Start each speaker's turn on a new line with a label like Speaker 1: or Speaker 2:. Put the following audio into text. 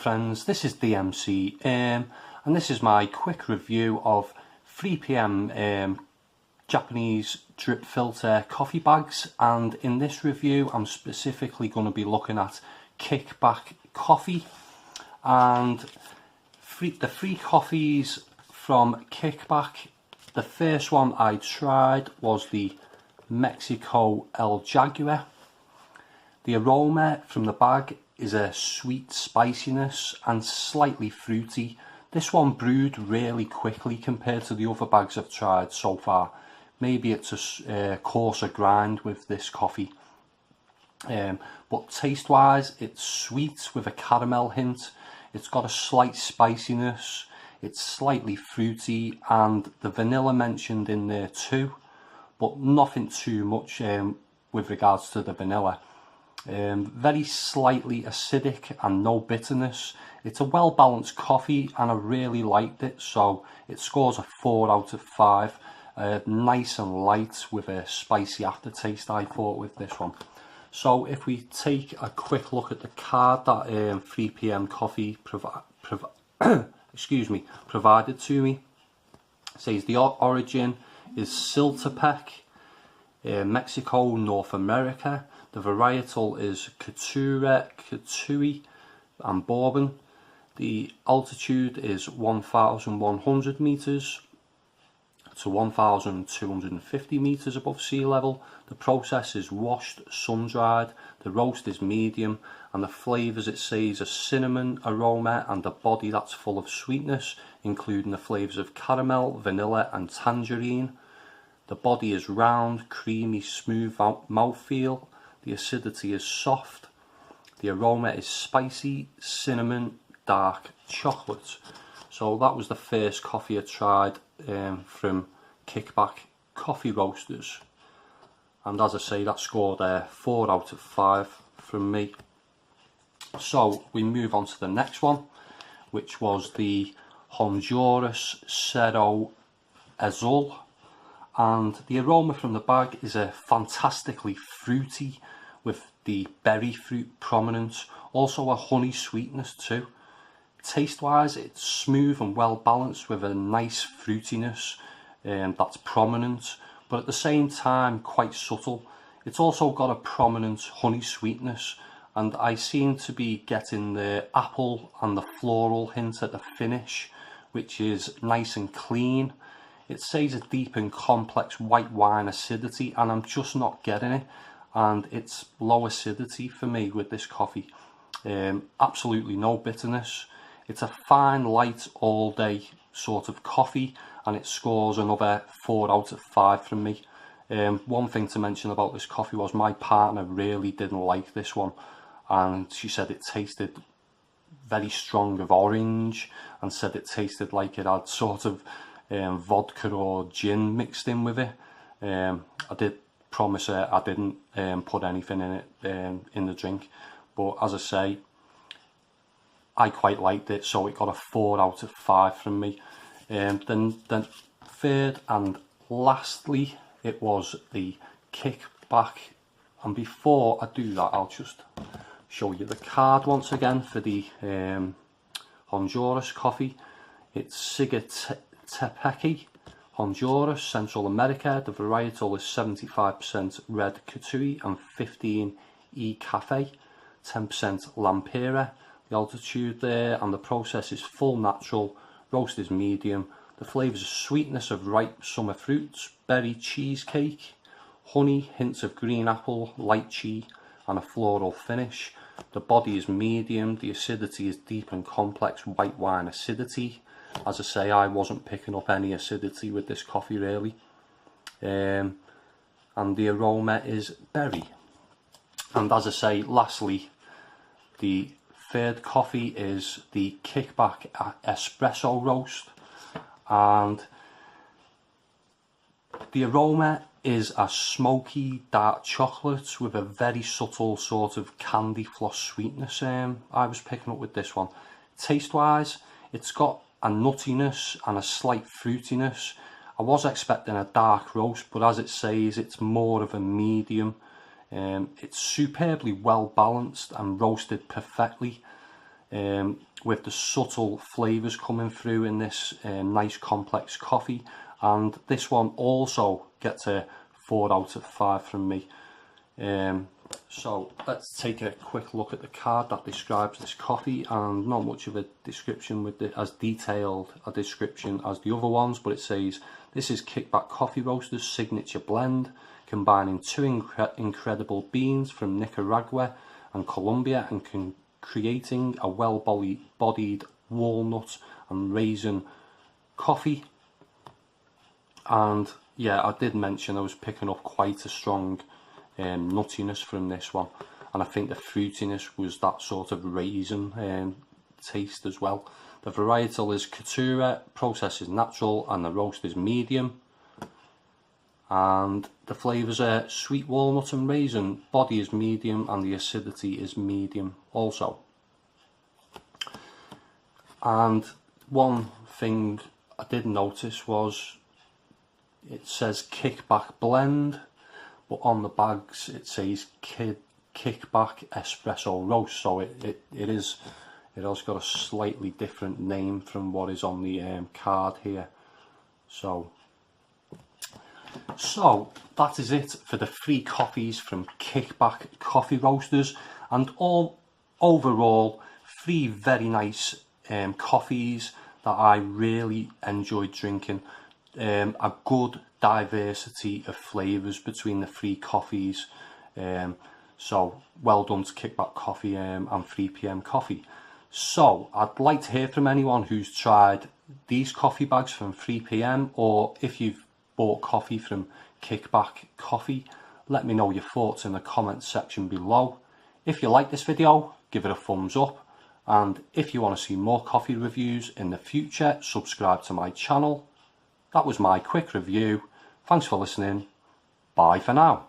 Speaker 1: friends, this is DMC and this is my quick review of 3 PM Japanese drip filter coffee bags, and in this review I'm specifically going to be looking at Kickback Coffee. And the three coffees from Kickback, the first one I tried was the Mexico El Jaguar. The aroma from the bag is a sweet spiciness and slightly fruity. This one brewed really quickly compared to the other bags I've tried so far. Maybe it's a coarser grind with this coffee. But taste wise, it's sweet with a caramel hint. It's got a slight spiciness. It's slightly fruity, and the vanilla mentioned in there too, but nothing too much with regards to the vanilla. Very slightly acidic and no bitterness. It's a well balanced coffee and I really liked it, so it scores a 4 out of 5. Nice and light with a spicy aftertaste, I thought, with this one. So if we take a quick look at the card that 3 PM Coffee provided to me, it says the origin is Siltepec, Mexico, North America. The varietal is Katui and Bourbon. The altitude is 1,100 meters to 1,250 meters above sea level. The process is washed, sun-dried. The roast is medium, and the flavours, it says, a cinnamon aroma and a body that's full of sweetness, including the flavours of caramel, vanilla and tangerine. The body is round, creamy, smooth mouthfeel. The acidity is soft. The aroma is spicy, cinnamon, dark chocolate. So that was the first coffee I tried from Kickback Coffee Roasters. And as I say, that scored a 4 out of 5 from me. So we move on to the next one, which was the Honduras Coffee Azul. And the aroma from the bag is a fantastically fruity with the berry fruit prominent, also a honey sweetness too. Taste wise, it's smooth and well balanced with a nice fruitiness that's prominent, but at the same time quite subtle. It's also got a prominent honey sweetness, and I seem to be getting the apple and the floral hint at the finish, which is nice and clean. It says a deep and complex white wine acidity, and I'm just not getting it, and it's low acidity for me with this coffee. Absolutely no bitterness. It's a fine, light, all day sort of coffee, and it scores another 4 out of 5 from me. One thing to mention about this coffee was my partner really didn't like this one, and she said it tasted very strong of orange, and said it tasted like it had sort of vodka or gin mixed in with it. I did promise her I didn't put anything in it in the drink, but as I say, I quite liked it, so it got a 4 out of 5 from me. Then third and lastly, it was the Kickback, and before I do that, I'll just show you the card once again for the Honduras coffee. It's Siltepec, Honduras, Central America. The varietal is 75% red Katui and 15 E Cafe, 10% Lampera. The altitude there, and the process is full natural. Roast is medium. The flavours are sweetness of ripe summer fruits, berry cheesecake, honey, hints of green apple, lychee, and a floral finish. The body is medium. The acidity is deep and complex white wine acidity. As I say, I wasn't picking up any acidity with this coffee really. And the aroma is berry. And as I say, lastly, the third coffee is the Kickback Espresso roast, and the aroma is a smoky dark chocolate with a very subtle sort of candy floss sweetness. I was picking up with this one. Taste wise, it's got a nuttiness and a slight fruitiness. I was expecting a dark roast, but as it says, it's more of a medium. It's superbly well balanced and roasted perfectly. with the subtle flavours coming through in this nice complex coffee. And this one also gets a 4 out of 5 from me. So let's take a quick look at the card that describes this coffee, and not much of a description with it, as detailed a description as the other ones, but it says this is Kickback Coffee Roasters signature blend, combining two incredible beans from Nicaragua and Colombia and creating a well-bodied walnut and raisin coffee. And yeah, I did mention I was picking up quite a strong nuttiness from this one, and I think the fruitiness was that sort of raisin taste as well. The varietal is Couture, process is natural, and the roast is medium. And the flavours are sweet walnut and raisin, body is medium, and the acidity is medium also. And one thing I did notice was it says Kickback Blend, but on the bags it says Kickback Espresso Roast, so it has got a slightly different name from what is on the card here. So that is it for the 3 coffees from Kickback Coffee Roasters, and overall 3 very nice coffees that I really enjoyed drinking. A good diversity of flavours between the 3 coffees, so well done to Kickback Coffee and 3pm Coffee. So I'd like to hear from anyone who's tried these coffee bags from 3pm, or if you've bought coffee from Kickback Coffee. Let me know your thoughts in the comments section below. If you like this video, give it a thumbs up, and if you want to see more coffee reviews in the future, subscribe to my channel. That was my quick review. Thanks for listening. Bye for now.